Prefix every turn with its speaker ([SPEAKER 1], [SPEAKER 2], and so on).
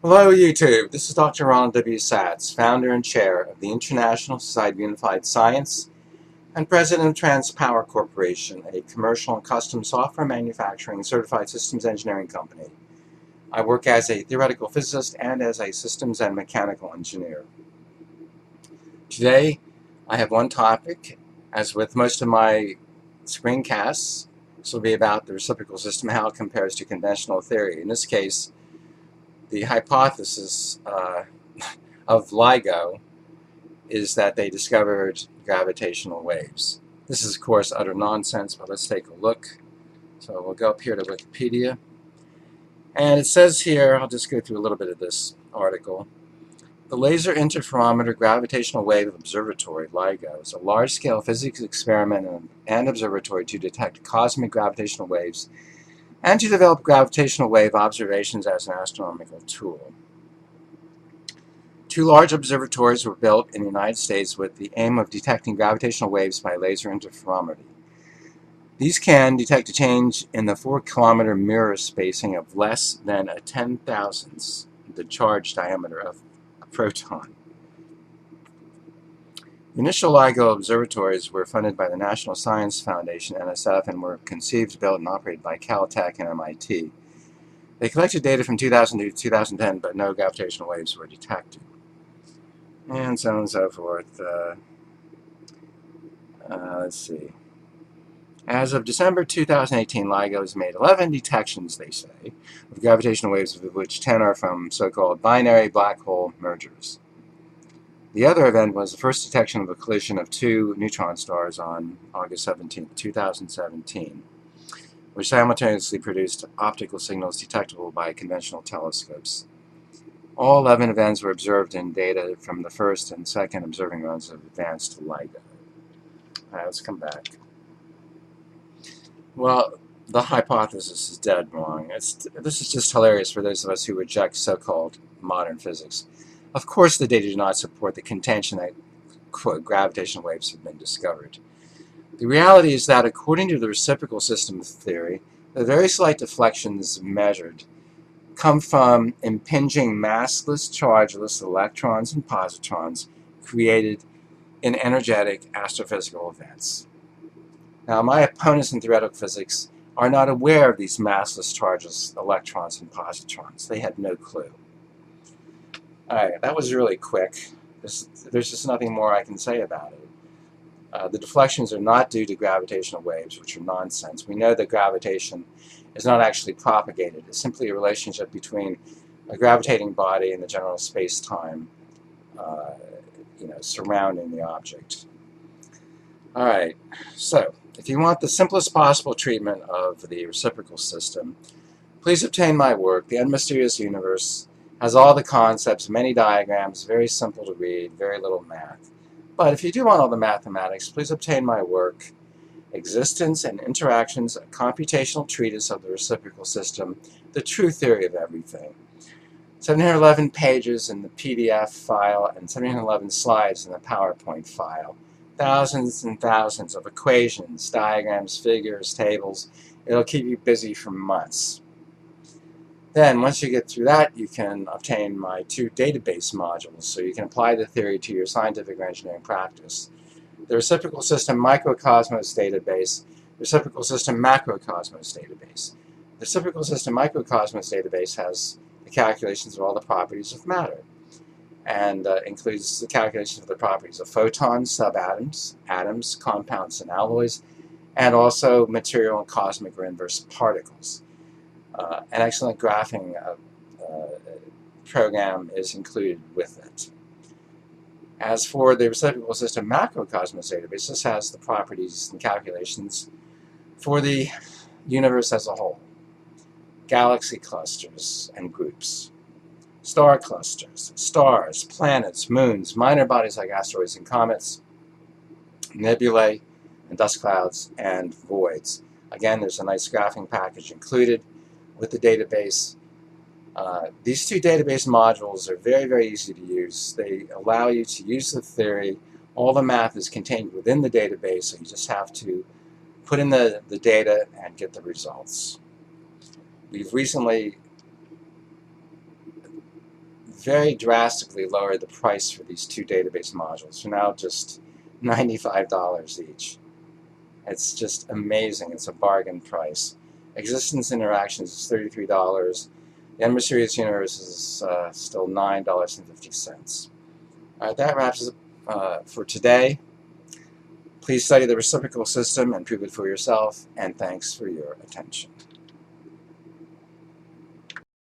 [SPEAKER 1] Hello YouTube, this is Dr. Ronald W. Satz, founder and chair of the International Society of Unified Science and president of TransPower Corporation, a commercial and custom software manufacturing certified systems engineering company. I work as a theoretical physicist and as a systems and mechanical engineer. Today, I have one topic. As with most of my screencasts, this will be about the reciprocal system, how it compares to conventional theory. In this case, the hypothesis of LIGO is that they discovered gravitational waves. This is, of course, utter nonsense, but let's take a look. So we'll go up here to Wikipedia. And it says here, I'll just go through a little bit of this article. The Laser Interferometer Gravitational Wave Observatory, LIGO, is a large-scale physics experiment and observatory to detect cosmic gravitational waves and to develop gravitational wave observations as an astronomical tool. Two large observatories were built in the United States with the aim of detecting gravitational waves by laser interferometry. These can detect a change in the 4-kilometer mirror spacing of less than a 10,000th the charge diameter of a proton. The initial LIGO observatories were funded by the National Science Foundation, NSF, and were conceived, built, and operated by Caltech and MIT. They collected data from 2002 to 2010, but no gravitational waves were detected. And so on and so forth. Let's see. As of December 2018, LIGO has made 11 detections, they say, of gravitational waves, of which 10 are from so-called binary black hole mergers. The other event was the first detection of a collision of two neutron stars on August 17, 2017, which simultaneously produced optical signals detectable by conventional telescopes. All 11 events were observed in data from the first and second observing runs of advanced LIGO. Alright, let's come back. Well, the hypothesis is dead wrong. This is just hilarious for those of us who reject so-called modern physics. Of course, the data do not support the contention that, quote, gravitational waves have been discovered. The reality is that, according to the reciprocal system theory, the very slight deflections measured come from impinging massless, chargeless electrons and positrons created in energetic astrophysical events. Now, my opponents in theoretical physics are not aware of these massless, chargeless electrons and positrons. They had no clue. Alright, that was really quick. There's just nothing more I can say about it. The deflections are not due to gravitational waves, which are nonsense. We know that gravitation is not actually propagated. It's simply a relationship between a gravitating body and the general space-time surrounding the object. Alright, so if you want the simplest possible treatment of the reciprocal system, please obtain my work, The Unmysterious Universe. Has all the concepts, many diagrams, very simple to read, very little math. But if you do want all the mathematics, please obtain my work, Existence and Interactions, a computational treatise of the reciprocal system, the true theory of everything. 711 pages in the PDF file and 711 slides in the PowerPoint file. Thousands and thousands of equations, diagrams, figures, tables. It'll keep you busy for months. Then, once you get through that, you can obtain my 2 database modules, so you can apply the theory to your scientific or engineering practice. The Reciprocal System Microcosmos Database, Reciprocal System Macrocosmos Database. The Reciprocal System Microcosmos Database has the calculations of all the properties of matter, and includes the calculations of the properties of photons, subatoms, atoms, compounds, and alloys, and also material and cosmic or inverse particles. An excellent graphing program is included with it. As for the Reciprocal System Macrocosmos Database, this has the properties and calculations for the universe as a whole. Galaxy clusters and groups, star clusters, stars, planets, moons, minor bodies like asteroids and comets, nebulae and dust clouds, and voids. Again, there's a nice graphing package included with the database. These 2 database modules are very, very easy to use. They allow you to use the theory. All the math is contained within the database, so you just have to put in the data and get the results. We've recently very drastically lowered the price for these two database modules. They're now just $95 each. It's just amazing. It's a bargain price. Existence Interactions is $33. The Unmysterious Universe is still $9.50. All right, that wraps us up for today. Please study the reciprocal system and prove it for yourself, and thanks for your attention.